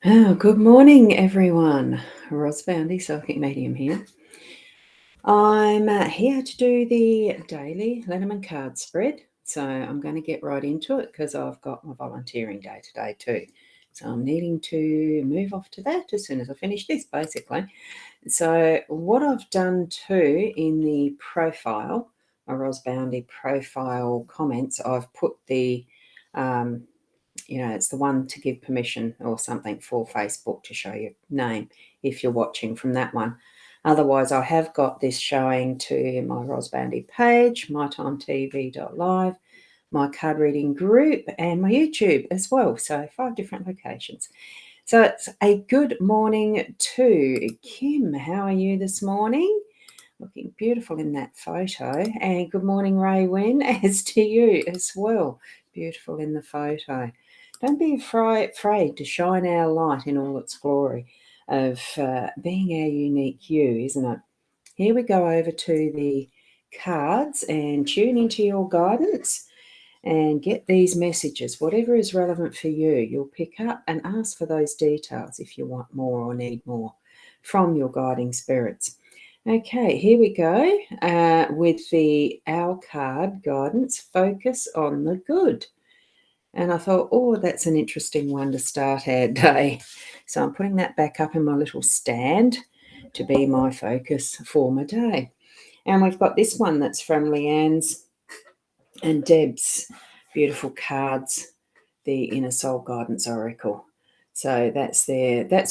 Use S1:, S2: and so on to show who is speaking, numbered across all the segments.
S1: Oh, good morning, everyone. Rosboundy, psychic medium here. I'm here to do the Daily Lenormand card spread. So I'm going to get right into it because I've got my volunteering day today too. So I'm needing to move off to that as soon as I finish this, basically. So what I've done too in the profile, my Rosboundy profile comments, I've put the it's the one to give permission or something for Facebook to show your name if you're watching from that one. Otherwise, I have got this showing to my Rosboundy page, mytimetv.live, my card reading group, and my YouTube as well. So 5 different locations. So it's a good morning to Kim. How are you this morning? Looking beautiful in that photo. And good morning, Ray Wynn, as to you as well. Beautiful in the photo. Don't be afraid to shine our light in all its glory of being our unique you, isn't it? Here we go over to the cards and tune into your guidance and get these messages. Whatever is relevant for you, you'll pick up and ask for those details if you want more or need more from your guiding spirits. Okay, here we go with the Owl card guidance, focus on the good. And I thought, oh, that's an interesting one to start our day. So I'm putting that back up in my little stand to be my focus for my day. And we've got this one that's from Leanne's and Deb's beautiful cards, the Inner Soul Guidance Oracle. So that's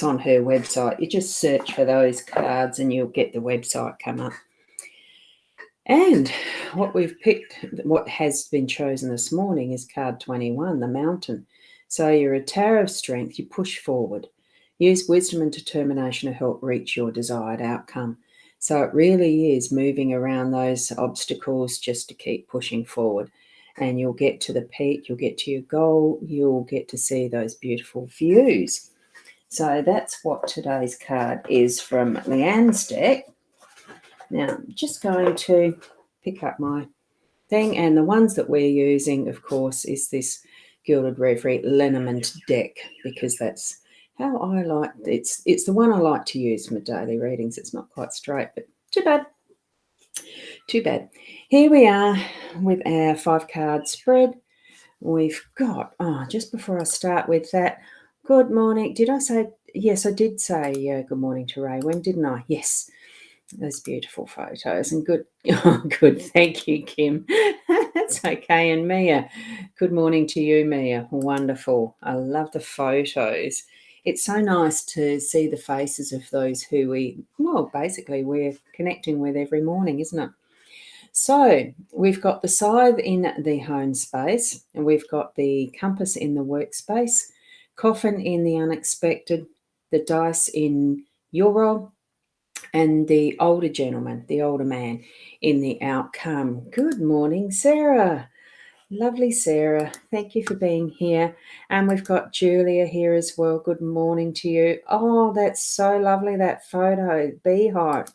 S1: on her website. You just search for those cards and you'll get the website come up. And what we've picked, what has been chosen this morning is card 21, the Mountain. So you're a tower of strength, you push forward. Use wisdom and determination to help reach your desired outcome. So it really is moving around those obstacles just to keep pushing forward. And you'll get to the peak, you'll get to your goal, you'll get to see those beautiful views. So that's what today's card is from Leanne's deck. Now, I'm just going to pick up my thing, and the ones that we're using, of course, is this Gilded Reverie Lenormand deck, because that's how I like it. It's the one I like to use for my daily readings. It's not quite straight, but too bad. Too bad. Here we are with our 5-card spread. We've got, just before I start with that, good morning. Did I say, yes, I did say good morning to Ray. When didn't I? Yes. Those beautiful photos and good. Oh, good. Thank you, Kim. That's okay. And Mia, good morning to you, Mia. Wonderful. I love the photos. It's so nice to see the faces of those who basically we're connecting with every morning, isn't it? So we've got the scythe in the home space, and we've got the compass in the workspace, coffin in the unexpected, the dice in your role, and the older gentleman, the older man, in the outcome. Good morning, Sarah. Lovely, Sarah. Thank you for being here. And we've got Julia here as well. Good morning to you. Oh, that's so lovely, that photo. Beehive.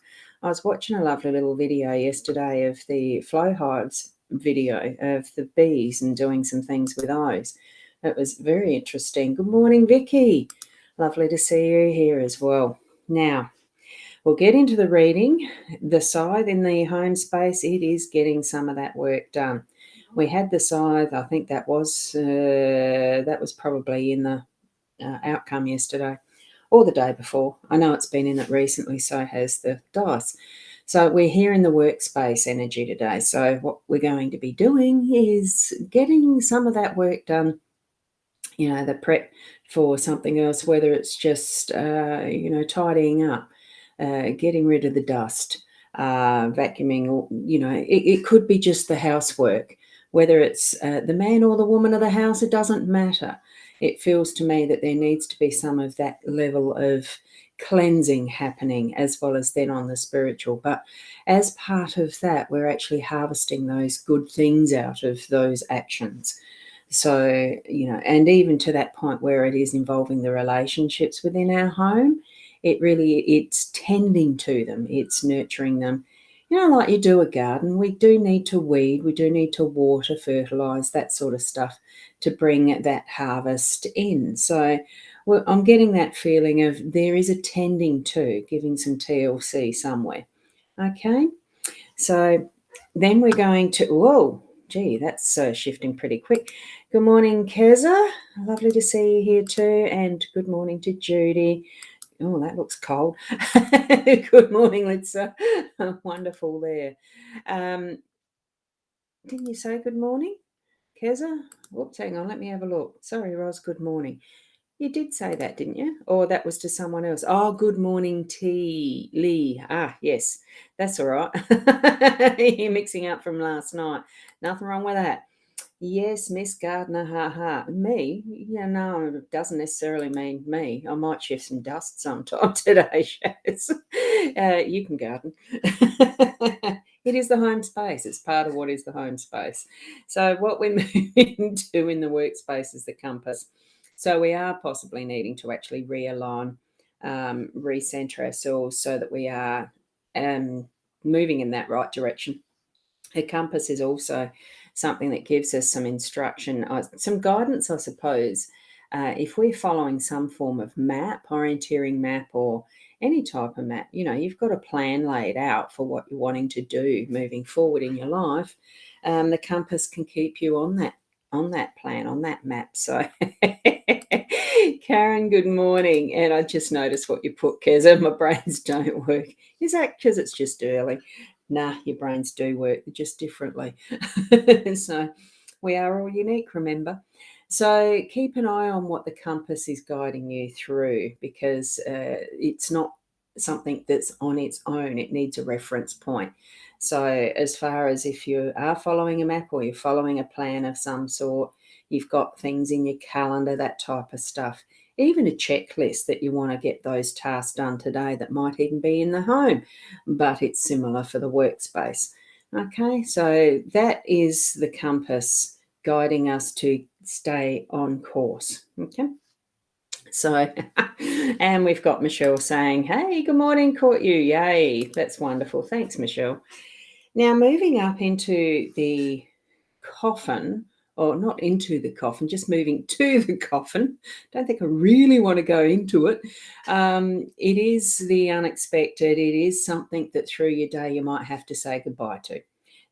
S1: I was watching a lovely little video yesterday of the flow hives video of the bees and doing some things with those. It was very interesting. Good morning, Vicky. Lovely to see you here as well. Now, we'll get into the reading. The scythe in the home space, it is getting some of that work done. We had the scythe, I think that was probably in the outcome yesterday or the day before. I know it's been in it recently, so has the dice. So we're here in the workspace energy today. So what we're going to be doing is getting some of that work done, the prep for something else, whether it's just, tidying up, getting rid of the dust, vacuuming, or, it could be just the housework. Whether it's the man or the woman of the house, it doesn't matter. It feels to me that there needs to be some of that level of cleansing happening, as well as then on the spiritual. But as part of that, we're actually harvesting those good things out of those actions. So, and even to that point where it is involving the relationships within our home, it's tending to them, it's nurturing them. Like you do a garden, we do need to weed, we do need to water, fertilise, that sort of stuff to bring that harvest in. So Well, I'm getting that feeling of there is a tending to giving some TLC somewhere. Okay, so then we're going to, whoa, gee, that's shifting pretty quick. Good morning, Keza. Lovely to see you here too. And good morning to Judy. Oh, that looks cold. Good morning, Litsa. Wonderful there. Didn't you say good morning, Keza? Whoops, hang on, let me have a look. Sorry, Ros, good morning. You did say that, didn't you? Or that was to someone else. Oh, good morning, T. Lee. Ah, yes, that's all right. You're mixing up from last night. Nothing wrong with that. Yes, Miss Gardner, ha ha. Me? Yeah, no, it doesn't necessarily mean me. I might shift some dust sometime today, Shaz. You can garden. It is the home space. It's part of what is the home space. So what we're moving to in the workspace is the compass. So we are possibly needing to actually realign, recenter ourselves so that we are moving in that right direction. A compass is also something that gives us some instruction, some guidance, I suppose. If we're following some form of map, orienteering map, or any type of map, you've got a plan laid out for what you're wanting to do moving forward in your life. The compass can keep you on that plan, on that map. So, Karen, good morning. And I just noticed what you put, Keza. My brains don't work. Is that because it's just early? Nah, your brains do work, just differently. So we are all unique, remember. So keep an eye on what the compass is guiding you through, because it's not something that's on its own. It needs a reference point. So as far as if you are following a map or you're following a plan of some sort, you've got things in your calendar, that type of stuff. Even a checklist that you want to get those tasks done today that might even be in the home, but it's similar for the workspace. Okay, so that is the compass guiding us to stay on course. Okay, so, and we've got Michelle saying, hey, good morning, caught you. Yay, that's wonderful. Thanks, Michelle. Now, moving up into the coffin, or not into the coffin, just moving to the coffin. Don't think I really want to go into it. It is the unexpected. It is something that through your day you might have to say goodbye to,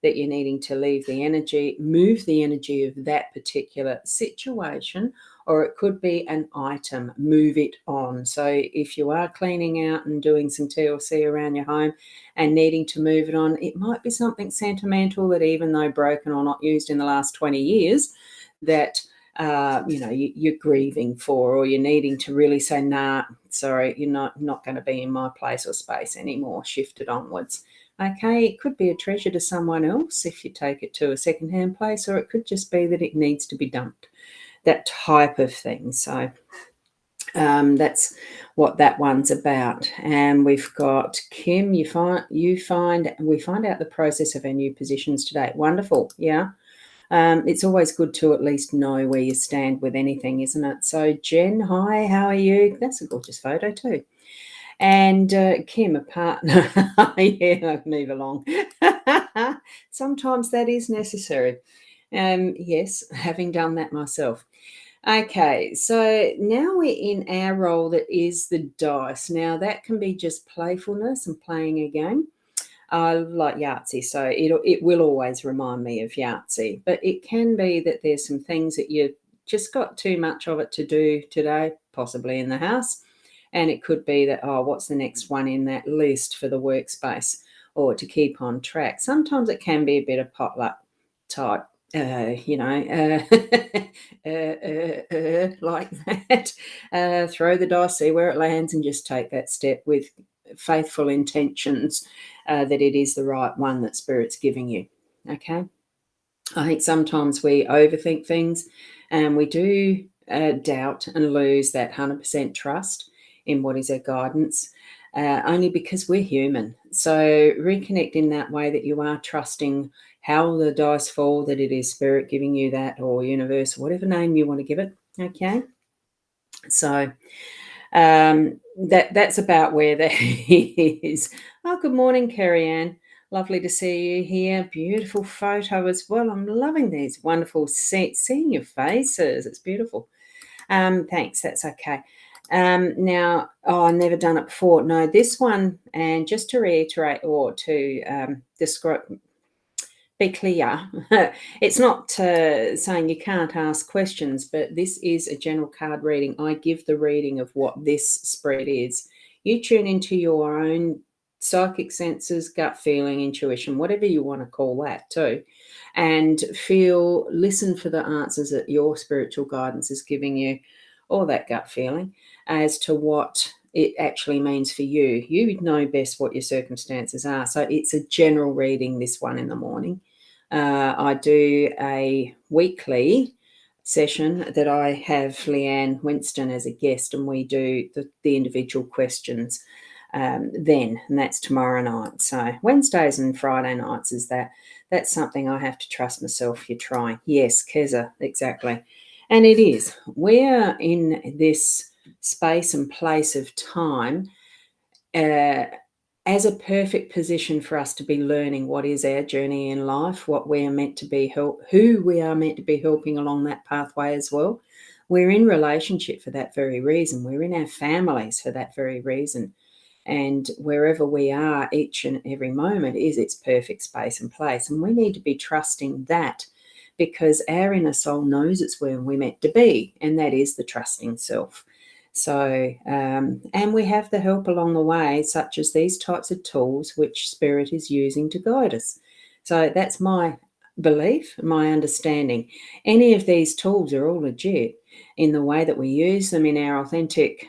S1: that you're needing to leave the energy, move the energy of that particular situation, or it could be an item, move it on. So if you are cleaning out and doing some TLC around your home and needing to move it on, it might be something sentimental that, even though broken or not used in the last 20 years, that you're grieving for, or you're needing to really say, nah, sorry, you're not going to be in my place or space anymore, shift it onwards. Okay, it could be a treasure to someone else if you take it to a secondhand place, or it could just be that it needs to be dumped, that type of thing. So that's what that one's about. And we've got Kim. We find out the process of our new positions today. Wonderful. Yeah. It's always good to at least know where you stand with anything, isn't it? So Jen, hi, how are you? That's a gorgeous photo too. And Kim, a partner. Yeah, move along. Sometimes that is necessary. Yes, having done that myself. Okay, so now we're in our role that is the dice. Now that can be just playfulness and playing a game. I like Yahtzee, so it will always remind me of Yahtzee. But it can be that there's some things that you just got too much of it to do today, possibly in the house. And it could be that, oh, what's the next one in that list for the workspace, or to keep on track. Sometimes it can be a bit of potluck type, like that. Throw the dice, see where it lands, and just take that step with faithful intentions that it is the right one that Spirit's giving you. Okay. I think sometimes we overthink things, and we do doubt and lose that 100% trust in what is our guidance, only because we're human. So reconnect in that way, that you are trusting how the dice fall, that it is Spirit giving you that, or universe, whatever name you want to give it. Okay. So that's about where that is. Oh, good morning, Carrie Ann. Lovely to see you here. Beautiful photo as well. I'm loving these wonderful seeing your faces. It's beautiful. Thanks. That's okay. Now, I've never done it before. No, this one, and just to reiterate or to describe, be clear, it's not saying you can't ask questions, but this is a general card reading. I give the reading of what this spread is. You tune into your own psychic senses, gut feeling, intuition, whatever you want to call that too, and listen for the answers that your spiritual guidance is giving you, or that gut feeling, as to what it actually means for you. You know best what your circumstances are. So it's a general reading, this one in the morning. I do a weekly session that I have Leanne Winston as a guest, and we do the individual questions then, and that's tomorrow night. So Wednesdays and Friday nights is that's something I have to trust myself. You're trying. Yes, Keza, exactly. And it is. We're in this space and place of time as a perfect position for us to be learning what is our journey in life, what we are meant to be who we are meant to be helping along that pathway as well. We're in relationship for that very reason. We're in our families for that very reason. And wherever we are, each and every moment is its perfect space and place. And we need to be trusting that, because our inner soul knows it's where we're meant to be, and that is the trusting self. So, and we have the help along the way, such as these types of tools which Spirit is using to guide us. So that's my belief, my understanding. Any of these tools are all legit in the way that we use them in our authentic,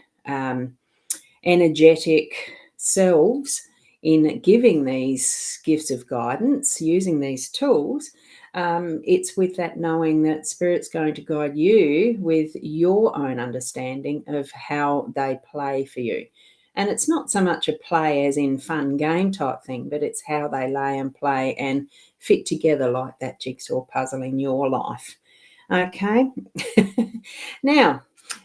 S1: energetic selves in giving these gifts of guidance, using these tools. It's with that knowing that Spirit's going to guide you with your own understanding of how they play for you. And it's not so much a play as in fun game type thing, but it's how they lay and play and fit together like that jigsaw puzzle in your life. Okay. Now,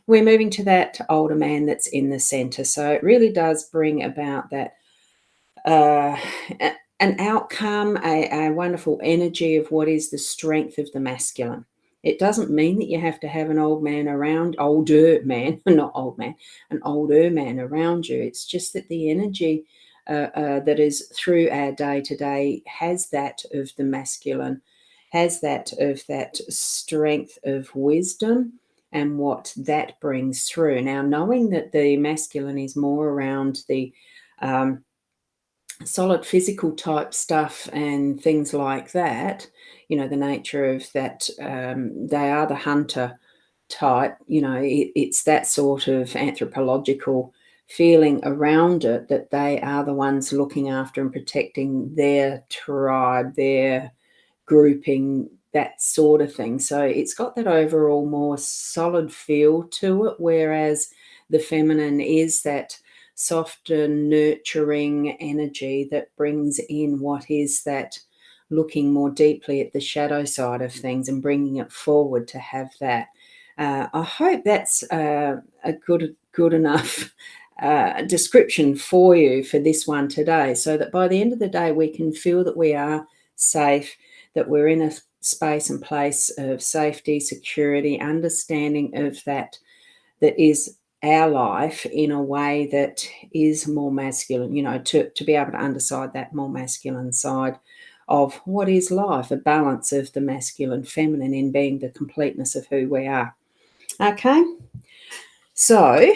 S1: we're moving to that older man that's in the center. So it really does bring about that an outcome, a wonderful energy of what is the strength of the masculine. It doesn't mean that you have to have an old man around, older man, not old man, an older man around you. It's just that the energy that is through our day to day has that of the masculine, has that of that strength of wisdom and what that brings through. Now, knowing that the masculine is more around the solid physical type stuff and things like that, the nature of that, they are the hunter type, it's that sort of anthropological feeling around it, that they are the ones looking after and protecting their tribe, their grouping, that sort of thing. So it's got that overall more solid feel to it, whereas the feminine is that softer, nurturing energy that brings in what is that looking more deeply at the shadow side of things and bringing it forward to have that. I hope that's a good enough description for you for this one today, so that by the end of the day we can feel that we are safe, that we're in a space and place of safety, security, understanding of that is our life in a way that is more masculine, to be able to underside that more masculine side of what is life, a balance of the masculine, feminine in being the completeness of who we are. Okay, so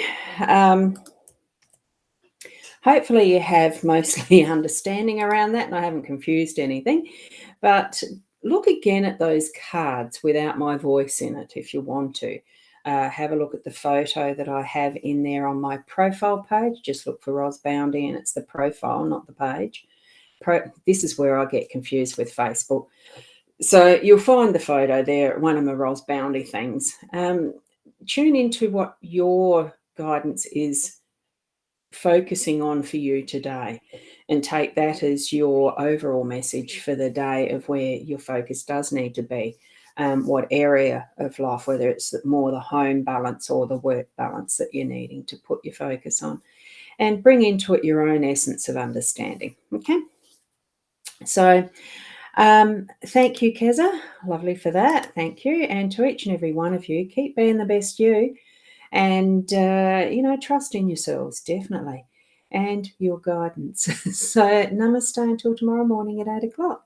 S1: hopefully you have mostly understanding around that and I haven't confused anything. But look again at those cards without my voice in it if you want to. Have a look at the photo that I have in there on my profile page. Just look for Boundy and it's the profile, not the page. This is where I get confused with Facebook. So you'll find the photo there, one of my Boundy things. Tune into what your guidance is focusing on for you today, and take that as your overall message for the day of where your focus does need to be, what area of life, whether it's more the home balance or the work balance that you're needing to put your focus on, and bring into it your own essence of understanding. Okay, so thank you, Keza, lovely for that. Thank you. And to each and every one of you, keep being the best you. And, trust in yourselves, definitely, and your guidance. So namaste until tomorrow morning at 8 o'clock.